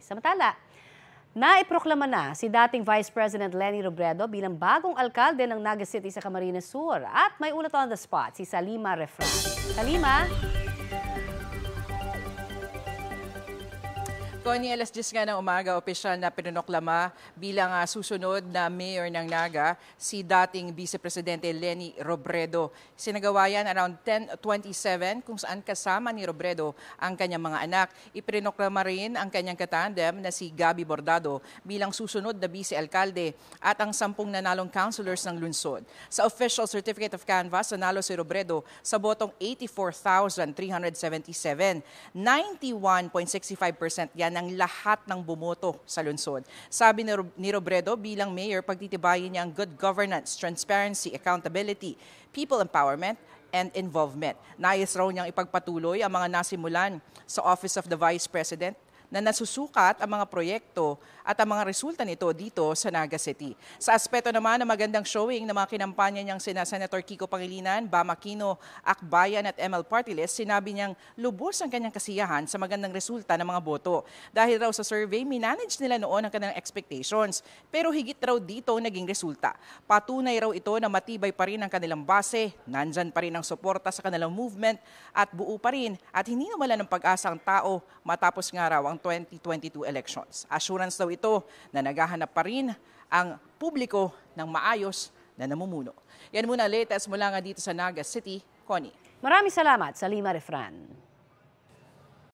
Samantala, naiproklama na si dating Vice President Leni Robredo bilang bagong alkalde ng Naga City sa Camarines Sur. At may ulat on the spot si Salima Refran. Salima? Connie, alas 10 nga ng umaga, opisyal na pinonoklama bilang susunod na mayor ng Naga si dating Vice Presidente Leni Robredo. Sinagawa yan around 10:27 kung saan kasama ni Robredo ang kanyang mga anak. Ipinonoklama rin ang kanyang katandem na si Gabi Bordado bilang susunod na vice-alkalde at ang 10 nanalong councilors ng lungsod. Sa official certificate of canvass, nanalo si Robredo sa botong 84,377. 91.65% yan ng lahat ng bumoto sa lungsod. Sabi ni Robredo, bilang mayor, pagtitibayin niya ang good governance, transparency, accountability, people empowerment, and involvement. Nais raw niyang ipagpatuloy ang mga nasimulan sa Office of the Vice President na nasusukat ang mga proyekto at ang mga resulta nito dito sa Naga City. Sa aspeto naman ng magandang showing ng mga kinampanya niyang sina Senator Kiko Pangilinan, Bam Aquino, Akbayan at ML Party List, sinabi niyang lubos ang kanyang kasiyahan sa magandang resulta ng mga boto. Dahil raw sa survey, minanage nila noon ang kanilang expectations. Pero higit raw dito naging resulta. Patunay raw ito na matibay pa rin ang kanilang base, nandyan pa rin ang suporta sa kanilang movement at buo pa rin at hindi nawala ng pag-asa ang tao matapos nga raw ang 2022 elections. Assurance daw ito na naghahanap pa rin ang publiko ng maayos na namumuno. Yan muna latest mula nga dito sa Naga City, Connie. Maraming salamat, Salima Refran.